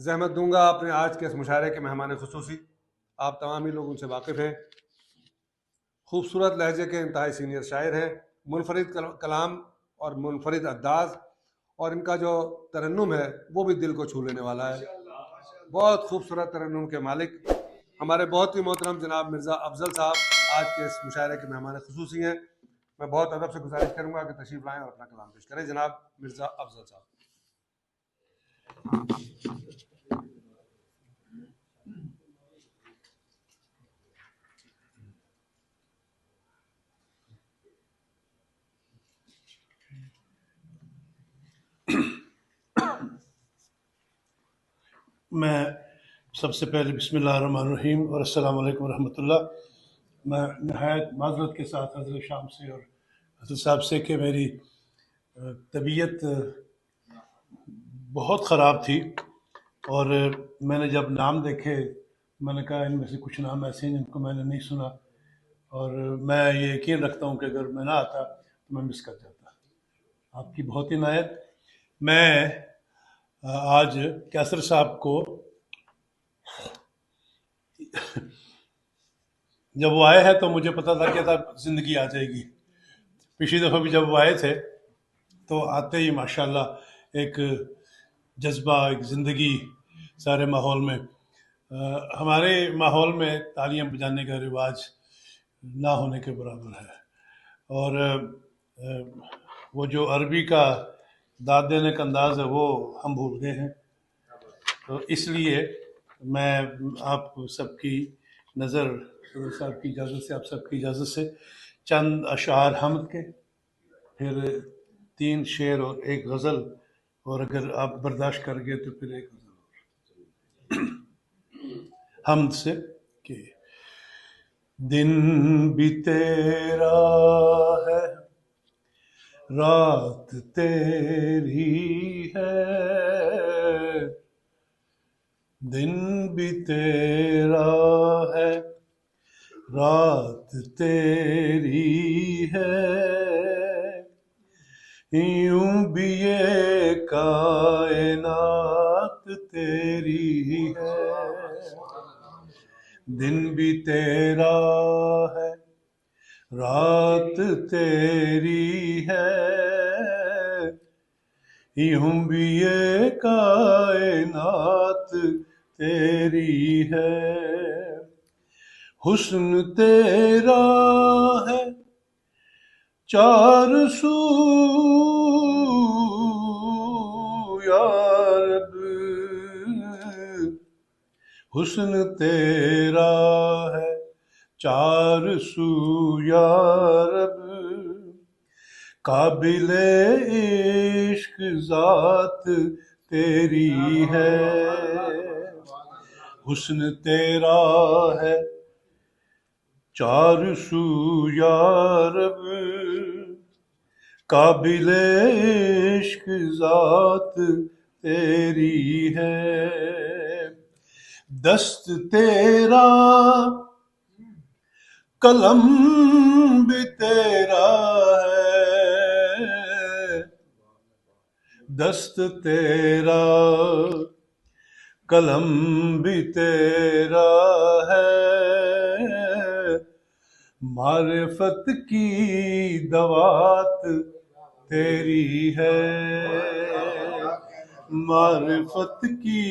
ज़हमत दूंगा अपने आज के इस मुशायरे के मेहमान खुसूसी। आप तमाम ही लोग उनसे वाकिफ़ हैं। खूबसूरत लहजे के इंतहाई सीनियर शायर हैं, मुनफरिद कलाम और मुनफरिद अंदाज, और इनका जो तरन्नुम है वो भी दिल को छू लेने वाला है। बहुत खूबसूरत तरन्नुम के मालिक हमारे बहुत ही मोहतरम जनाब मिर्ज़ा अफजल साहब आज के इस मुशायरे के मेहमान खुसूसी हैं। मैं बहुत अदब से गुजारिश करूंगा कि तशरीफ़ लाएं और अपना कलाम पेश करें। जनाब मिर्ज़ा अफजल साहब। मैं सबसे पहले बिस्मिल्लाहिर्रहमानिर्रहीम और अस्सलाम वालेकुम रहमतुल्लाह। मैं नहायत माज़रत के साथ हज़रत शाम से और हज़रत साहब से कि मेरी तबीयत बहुत ख़राब थी, और मैंने जब नाम देखे मैंने कहा इनमें से कुछ नाम ऐसे हैं जिनको मैंने नहीं सुना, और मैं ये यकीन रखता हूँ कि अगर मैं ना आता तो मैं मिस कर जाता। आपकी बहुत इनायत। मैं आज कैसर साहब को जब वो आए हैं तो मुझे पता था कि तब जिंदगी आ जाएगी। पिछली दफ़ा भी जब वो आए थे तो आते ही माशाल्लाह एक जज्बा, एक ज़िंदगी सारे माहौल में। हमारे माहौल में तालियां बजाने का रिवाज ना होने के बराबर है, और वो जो अरबी का दाद देने का अंदाज है वो हम भूल गए हैं। तो इसलिए मैं आप सबकी नज़र साहब की इजाज़त से, आप सबकी इजाज़त से चंद अशार हमद के, फिर 3 शेर और एक गज़ल, और अगर आप बर्दाश्त कर गए तो फिर एक गज़ल हमद से कि दिन भी तेरा है, रात तेरी है, दिन भी तेरा है, रात तेरी है, यूं भी ये कायनात तेरी है। दिन भी तेरा है, रात तेरी है, यूं भी ये कायनात तेरी है। हुस्न तेरा है चार सू या रब, हुस्न तेरा है चार सू या रब, काबिले इश्क जात तेरी है। हुस्न तेरा है चार सू या रब, काबिले इश्क जात तेरी है। दस्त तेरा कलम भी तेरा है, दस्त तेरा कलम भी तेरा है, मारिफत की दवात तेरी है, मारिफत की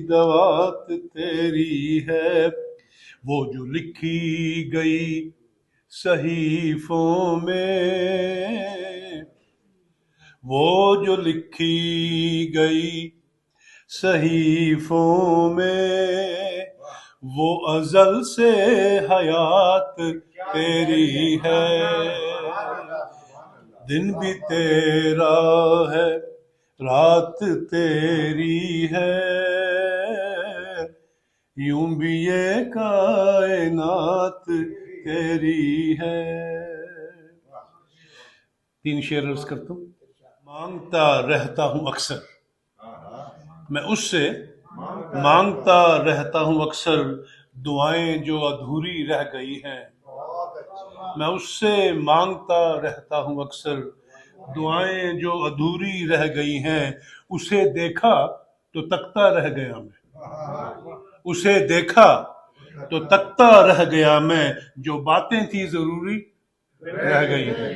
दवात तेरी है। वो जो लिखी गई सहीफों में, वो जो लिखी गई सहीफों में, वो अजल से हयात तेरी है। दिन भी तेरा है, रात तेरी है, यूं भी ये कायनात तेरी है। 3 शेर अर्ज करता हूँ। मांगता रहता हूँ अक्सर, मैं उससे मांगता रहता हूँ अक्सर, दुआएं जो अधूरी रह गई हैं। मैं उससे मांगता रहता हूँ अक्सर, दुआएं जो अधूरी रह गई हैं। उसे देखा तो तकता रह गया मैं, उसे देखा तो तकता रह गया मैं, जो बातें थी जरूरी रह गई हैं,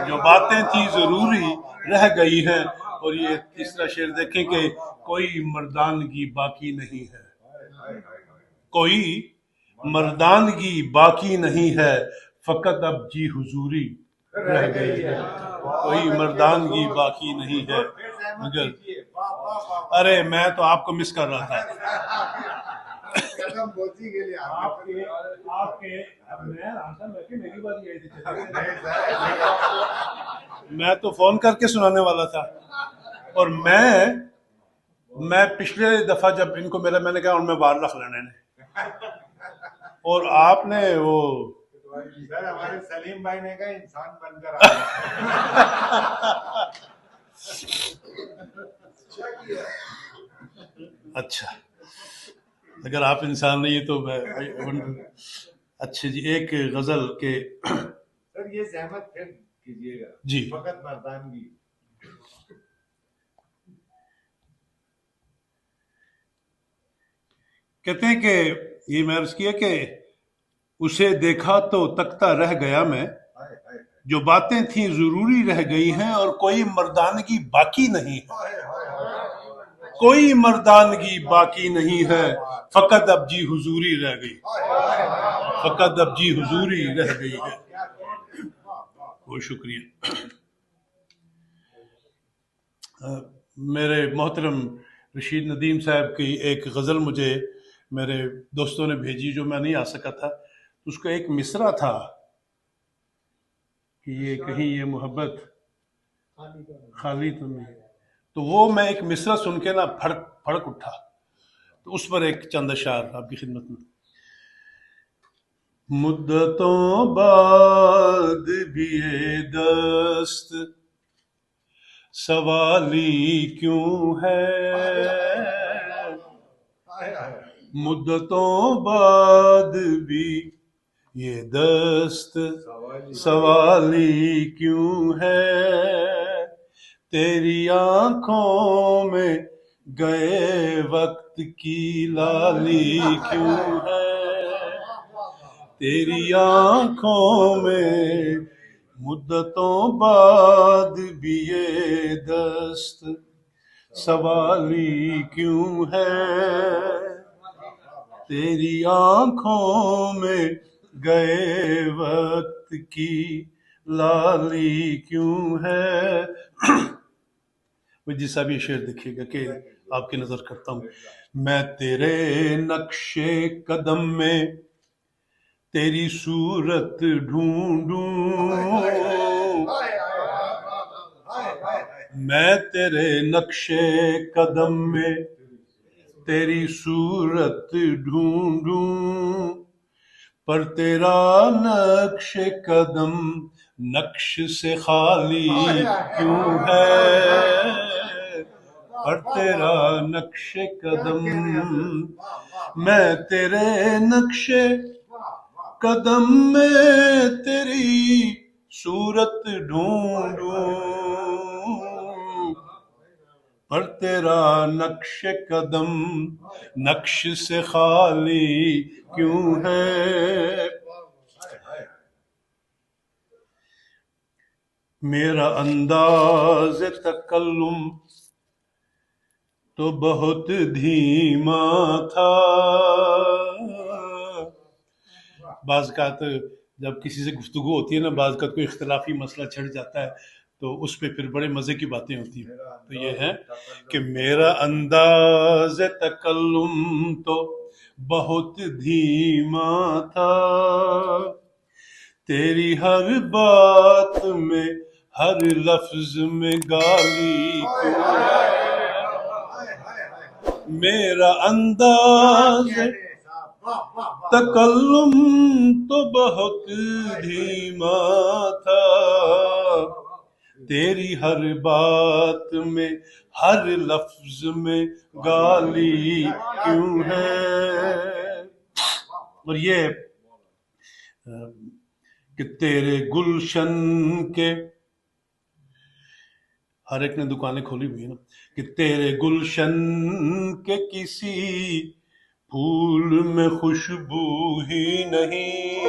जो बातें थी जरूरी रह गई हैं। और ये तीसरा शेर देखें कि कोई मर्दानगी बाकी नहीं है, कोई मर्दानगी बाकी नहीं है, फकत अब जी हुजूरी रह गई है, कोई मर्दानगी बाकी नहीं है मगर। अरे मैं तो आपको मिस कर रहा था। आपके आपके मेरी बात यही थी, मैं तो फोन करके सुनाने वाला था। और मैं पिछले दफा जब इनको मिला मैंने कहा उनमें बाहर रख लेने ने, और आपने वो सर हमारे सलीम भाई ने कहा इंसान बनकर आ अच्छा, अगर आप इंसान नहीं है तो अच्छे जी, एक गजल के सर ये जहमत फिर कीजिएगा जी। फकत मर्दानगी। कहते हैं कि ये मैं अर्ज किया कि उसे देखा तो तकता रह गया मैं, जो बातें थी जरूरी रह गई हैं, और कोई मर्दानगी बाकी नहीं है, कोई मर्दानगी बाकी नहीं है, फकत अब जी हुजूरी रह गई, फकत अब जी हुजूरी रह गई है। बहुत शुक्रिया। मेरे मोहतरम रशीद नदीम साहब की एक गज़ल मुझे मेरे दोस्तों ने भेजी जो मैं नहीं आ सका था। उसका एक मिसरा था कि ये कहीं ये मोहब्बत खाली तो नहीं, तो वो मैं एक मिसरा सुन के ना फड़क फड़क उठा, तो उस पर एक चंद अशार आपकी खिदमत में। मुद्दतों बाद भी ये दस्त सवाली क्यों है, मुद्दतों बाद भी ये दस्त सवाली क्यों है, तेरी आंखों में गए वक्त की लाली क्यों है, तेरी आंखों में मुद्दतों बाद भी ये दस्त सवाली क्यों है, तेरी आंखों में गए वक्त की लाली क्यों है। वो जिसा भी शेर देखिएगा कि आपकी नजर करता हूं। मैं तेरे नक्शे कदम में तेरी सूरत ढूंढूं, मैं तेरे नक्शे कदम में तेरी सूरत ढूंढूं, पर तेरा नक्श कदम नक्श से खाली क्यों है, पर तेरा नक्श कदम, मैं तेरे नक्शे कदम में तेरी सूरत ढूंढूं, पर तेरा नक्श कदम नक्श से खाली क्यों है। मेरा अंदाज तकल्लुम तो बहुत धीमा था, बाज़ जब किसी से गुफ्तगू होती है ना, बाज़ कोई इख्तिलाफी मसला छिड़ जाता है तो उस पे फिर बड़े मजे की बातें होती हैं। तो ये है कि मेरा अंदाज तकल्लुम तो बहुत धीमा था, तेरी हर बात में हर लफ्ज में गाली क्यों है, मेरा अंदाज तकल्लुम तो बहुत धीमा था, तेरी हर बात में हर लफ्ज में गाली क्यों है। और ये कि तेरे गुलशन के हर एक ने दुकानें खोली हुई है ना, कि तेरे गुलशन के किसी फूल में खुशबू ही नहीं,